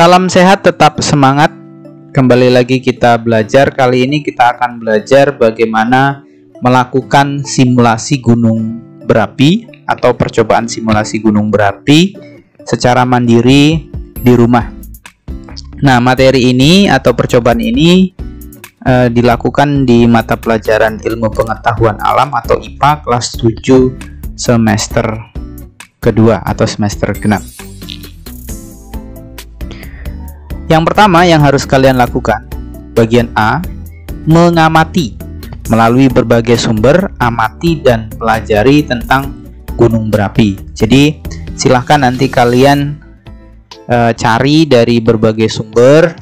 Salam sehat, tetap semangat. Kembali lagi kita belajar. Kali ini kita akan belajar bagaimana melakukan simulasi gunung berapi atau percobaan simulasi gunung berapi secara mandiri di rumah. Nah, materi ini atau percobaan ini dilakukan di mata pelajaran Ilmu Pengetahuan Alam atau IPA kelas 7 semester kedua atau semester genap. Yang pertama yang harus kalian lakukan, bagian A, mengamati melalui berbagai sumber, amati dan pelajari tentang gunung berapi. Jadi silahkan nanti kalian cari dari berbagai sumber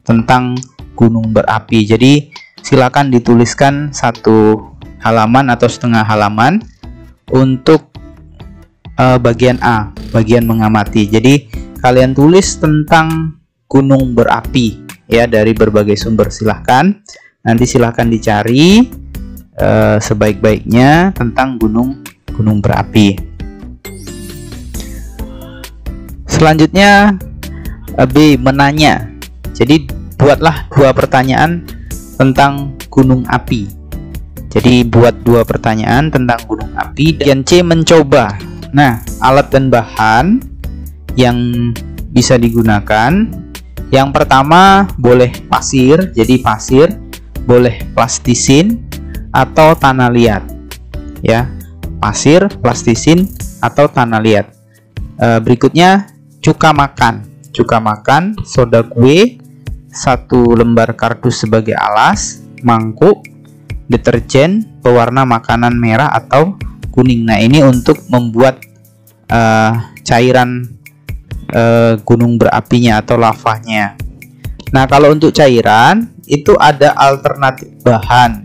tentang gunung berapi. Jadi silahkan dituliskan satu halaman atau setengah halaman untuk bagian A, bagian mengamati. Jadi kalian tulis tentang gunung berapi ya dari berbagai sumber. Silahkan nanti silahkan dicari sebaik-baiknya tentang gunung berapi. Selanjutnya B, menanya. Jadi buatlah 2 pertanyaan tentang gunung api. Jadi buat 2 pertanyaan tentang gunung api. Dan C, mencoba. Nah, alat dan bahan yang bisa digunakan, yang pertama boleh pasir, jadi pasir, boleh plastisin atau tanah liat ya, pasir, plastisin atau tanah liat. Berikutnya cuka makan, soda kue, 1 lembar kardus sebagai alas, mangkuk, deterjen, pewarna makanan merah atau kuning. Nah, ini untuk membuat cairan gunung berapinya atau lavanya. Nah, kalau untuk cairan itu ada alternatif bahan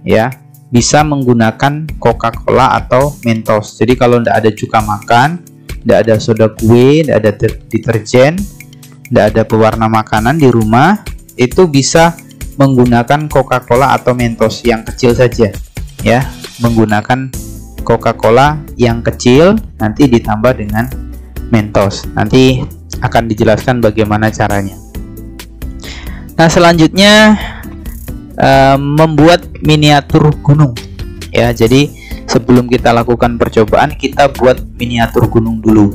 ya, bisa menggunakan Coca-Cola atau Mentos. Jadi kalau tidak ada cuka makan, tidak ada soda kue, tidak ada deterjen, tidak ada pewarna makanan di rumah, itu bisa menggunakan Coca-Cola atau Mentos yang kecil saja ya, menggunakan Coca-Cola yang kecil nanti ditambah dengan Mentos. Nanti akan dijelaskan bagaimana caranya. Nah, selanjutnya membuat miniatur gunung ya. Jadi sebelum kita lakukan percobaan, kita buat miniatur gunung dulu.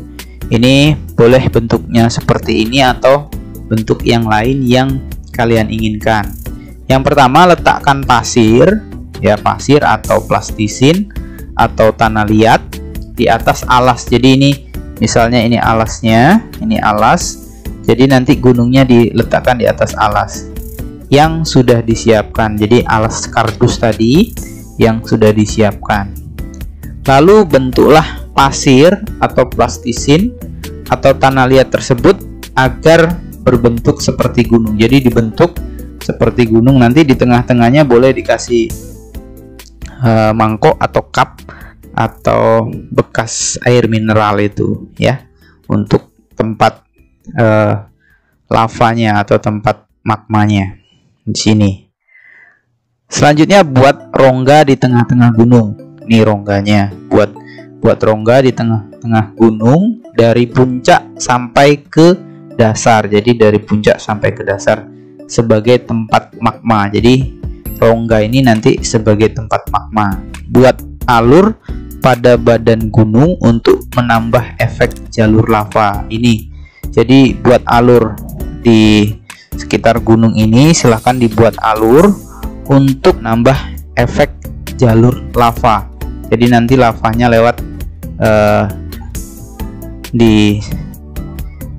Ini boleh bentuknya seperti ini atau bentuk yang lain yang kalian inginkan. Yang pertama, letakkan pasir ya, pasir atau plastisin atau tanah liat di atas alas. Jadi ini misalnya ini alasnya, ini alas. Jadi nanti gunungnya diletakkan di atas alas yang sudah disiapkan. Jadi alas kardus tadi yang sudah disiapkan. Lalu bentuklah pasir atau plastisin atau tanah liat tersebut agar berbentuk seperti gunung. Jadi dibentuk seperti gunung. Nanti di tengah-tengahnya boleh dikasih mangkok atau cup atau bekas air mineral itu ya, untuk tempat lavanya atau tempat magmanya di sini. Selanjutnya buat rongga di tengah-tengah gunung. Ini rongganya, buat rongga di tengah-tengah gunung dari puncak sampai ke dasar. Jadi dari puncak sampai ke dasar sebagai tempat magma. Jadi rongga ini nanti sebagai tempat magma. Buat alur pada badan gunung untuk menambah efek jalur lava ini. Jadi buat alur di sekitar gunung ini, silahkan dibuat alur untuk nambah efek jalur lava. Jadi nanti lavanya lewat di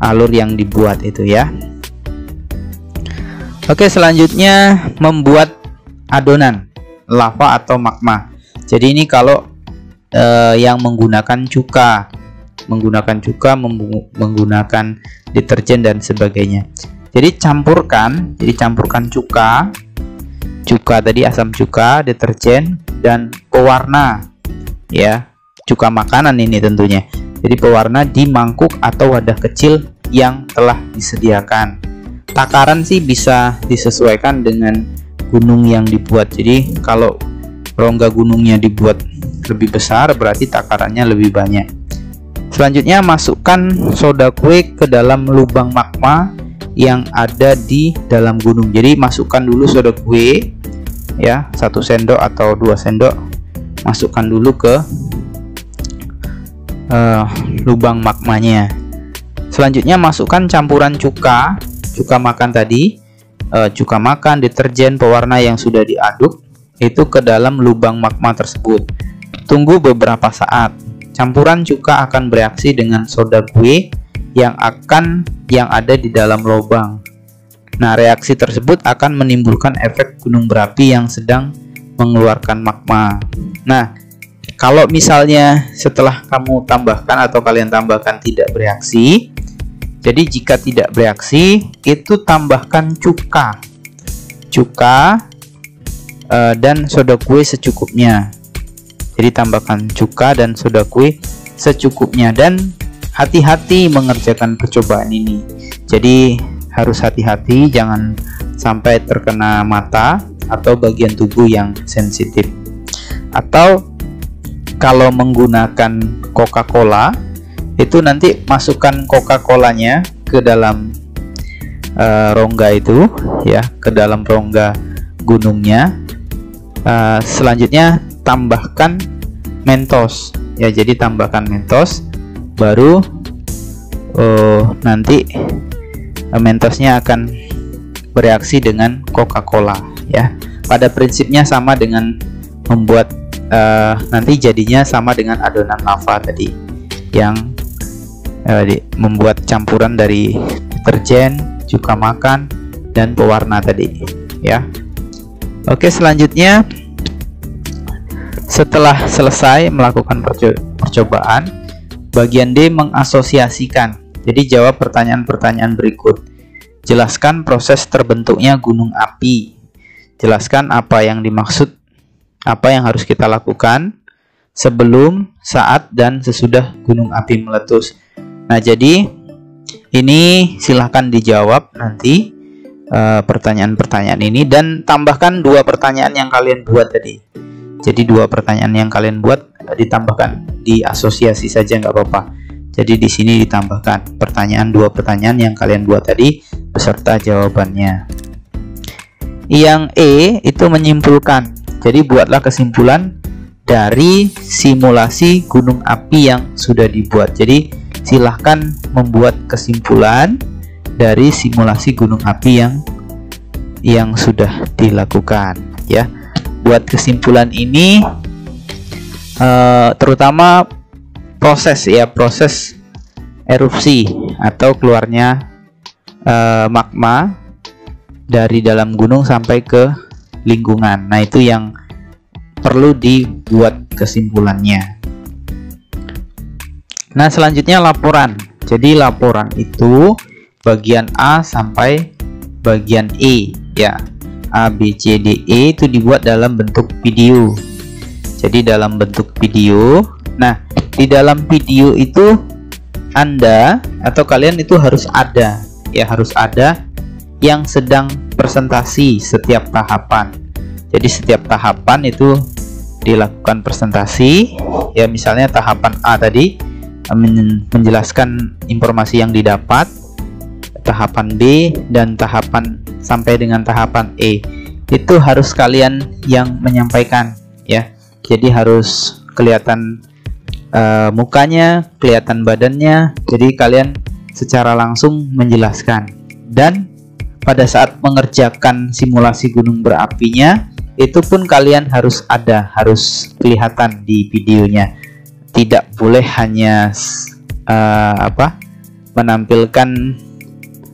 alur yang dibuat itu ya. Oke, selanjutnya membuat adonan lava atau magma. Jadi ini kalau yang menggunakan cuka, menggunakan deterjen dan sebagainya. Jadi campurkan cuka tadi, asam cuka, deterjen dan pewarna ya, cuka makanan ini tentunya. Jadi pewarna di mangkuk atau wadah kecil yang telah disediakan. Takaran sih bisa disesuaikan dengan gunung yang dibuat. Jadi kalau rongga gunungnya dibuat lebih besar, berarti takarannya lebih banyak. Selanjutnya masukkan soda kue ke dalam lubang magma yang ada di dalam gunung. Jadi masukkan dulu soda kue ya, 1 sendok atau 2 sendok, masukkan dulu ke lubang magmanya. Selanjutnya masukkan campuran cuka makan tadi, cuka makan, deterjen, pewarna yang sudah diaduk itu ke dalam lubang magma tersebut. Tunggu beberapa saat. Campuran cuka akan bereaksi dengan soda kue yang ada di dalam lubang. Nah, reaksi tersebut akan menimbulkan efek gunung berapi yang sedang mengeluarkan magma. Nah, kalau misalnya setelah kamu tambahkan atau kalian tambahkan tidak bereaksi, jadi jika tidak bereaksi itu tambahkan cuka dan soda kue secukupnya. Jadi tambahkan cuka dan soda kue secukupnya, dan hati-hati mengerjakan percobaan ini. Jadi harus hati-hati, jangan sampai terkena mata atau bagian tubuh yang sensitif. Atau kalau menggunakan Coca-Cola, itu nanti masukkan Coca-Colanya ke dalam rongga itu ya, ke dalam rongga gunungnya. Selanjutnya tambahkan Mentos ya, jadi tambahkan Mentos, baru nanti Mentosnya akan bereaksi dengan Coca-Cola ya. Pada prinsipnya sama dengan membuat nanti jadinya sama dengan adonan lava tadi yang membuat campuran dari deterjen, cuka makan, dan pewarna tadi ya. Oke, selanjutnya setelah selesai melakukan percobaan, bagian D mengasosiasikan. Jadi jawab pertanyaan-pertanyaan berikut. Jelaskan proses terbentuknya gunung api. Jelaskan apa yang dimaksud, apa yang harus kita lakukan sebelum, saat, dan sesudah gunung api meletus. Nah, jadi ini silahkan dijawab nanti pertanyaan-pertanyaan ini, dan tambahkan 2 pertanyaan yang kalian buat tadi. Jadi 2 pertanyaan yang kalian buat ditambahkan, diasosiasi saja nggak apa-apa. Jadi di sini ditambahkan 2 pertanyaan yang kalian buat tadi beserta jawabannya. Yang E itu menyimpulkan. Jadi buatlah kesimpulan dari simulasi gunung api yang sudah dibuat. Jadi silahkan membuat kesimpulan dari simulasi gunung api yang sudah dilakukan ya. Buat kesimpulan ini terutama proses erupsi atau keluarnya magma dari dalam gunung sampai ke lingkungan. Nah, itu yang perlu dibuat kesimpulannya. Nah, selanjutnya laporan. Jadi laporan itu bagian A sampai bagian E ya. A, B, C, D, E itu dibuat dalam bentuk video. Jadi dalam bentuk video. Nah, di dalam video itu Anda atau kalian itu harus ada yang sedang presentasi setiap tahapan. Jadi setiap tahapan itu dilakukan presentasi ya. Misalnya tahapan A tadi menjelaskan informasi yang didapat, tahapan B, dan tahapan sampai dengan tahapan E itu harus kalian yang menyampaikan ya. Jadi harus kelihatan mukanya, kelihatan badannya, jadi kalian secara langsung menjelaskan. Dan pada saat mengerjakan simulasi gunung berapinya itu pun kalian harus kelihatan di videonya. Tidak boleh hanya menampilkan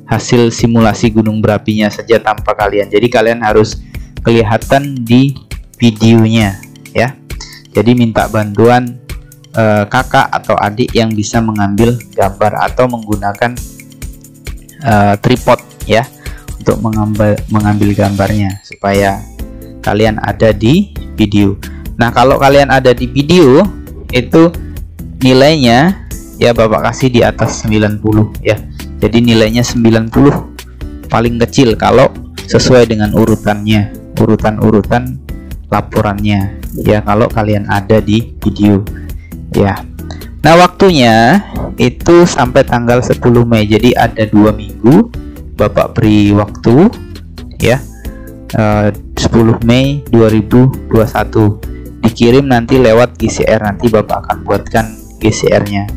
hasil simulasi gunung berapinya saja tanpa kalian. Jadi kalian harus kelihatan di videonya ya. Jadi minta bantuan kakak atau adik yang bisa mengambil gambar atau menggunakan tripod ya untuk mengambil gambarnya supaya kalian ada di video. Nah, kalau kalian ada di video itu nilainya ya Bapak kasih di atas 90 ya. Jadi nilainya 90 paling kecil kalau sesuai dengan urutannya, urutan laporannya ya, kalau kalian ada di video ya. Nah, waktunya itu sampai tanggal 10 Mei. Jadi ada 2 minggu Bapak beri waktu ya, 10 Mei 2021. Dikirim nanti lewat GCR, nanti Bapak akan buatkan GCR-nya.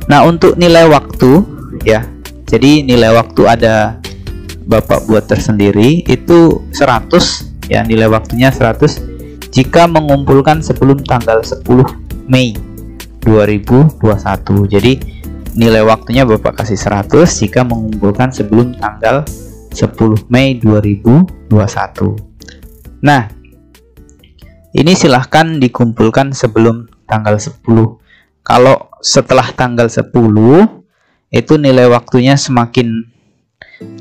Nah, untuk nilai waktu ya, jadi nilai waktu ada Bapak buat tersendiri, itu 100 ya, nilai waktunya 100 jika mengumpulkan sebelum tanggal 10 Mei 2021. Jadi nilai waktunya Bapak kasih 100 jika mengumpulkan sebelum tanggal 10 Mei 2021. Nah, ini silahkan dikumpulkan sebelum tanggal 10. Kalau setelah tanggal 10 itu nilai waktunya semakin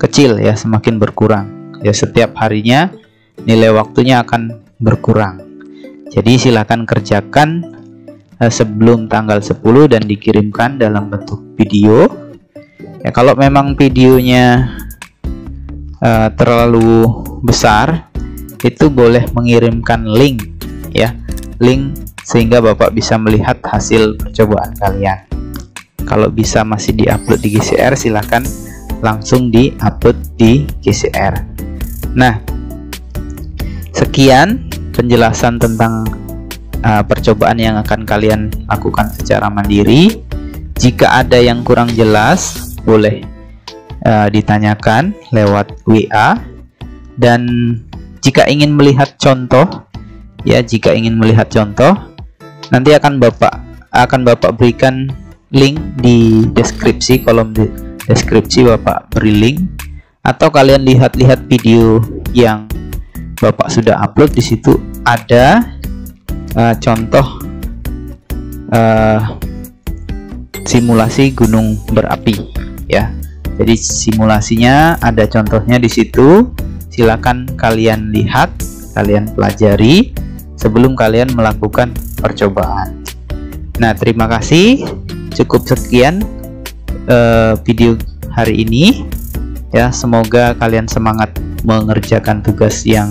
kecil ya, semakin berkurang ya, setiap harinya nilai waktunya akan berkurang. Jadi silahkan kerjakan sebelum tanggal 10 dan dikirimkan dalam bentuk video ya. Kalau memang videonya terlalu besar, itu boleh mengirimkan link ya, link sehingga Bapak bisa melihat hasil percobaan kalian. Kalau bisa masih diupload di GCR, silahkan langsung diupload di GCR. Nah, sekian penjelasan tentang percobaan yang akan kalian lakukan secara mandiri. Jika ada yang kurang jelas, boleh ditanyakan lewat WA. Dan jika ingin melihat contoh ya, jika ingin melihat contoh, nanti akan Bapak berikan link di deskripsi, kolom deskripsi Bapak beri link, atau kalian lihat-lihat video yang Bapak sudah upload. Di situ ada contoh simulasi gunung berapi ya. Jadi simulasinya ada contohnya di situ. Silakan kalian lihat, kalian pelajari sebelum kalian melakukan percobaan. Nah, terima kasih. Cukup sekian video hari ini ya. Semoga kalian semangat mengerjakan tugas yang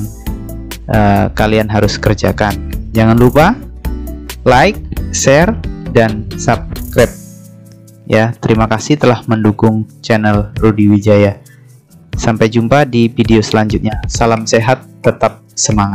kalian harus kerjakan. Jangan lupa like, share, dan subscribe ya. Terima kasih telah mendukung channel Rudy Wijaya. Sampai jumpa di video selanjutnya. Salam sehat, tetap semangat.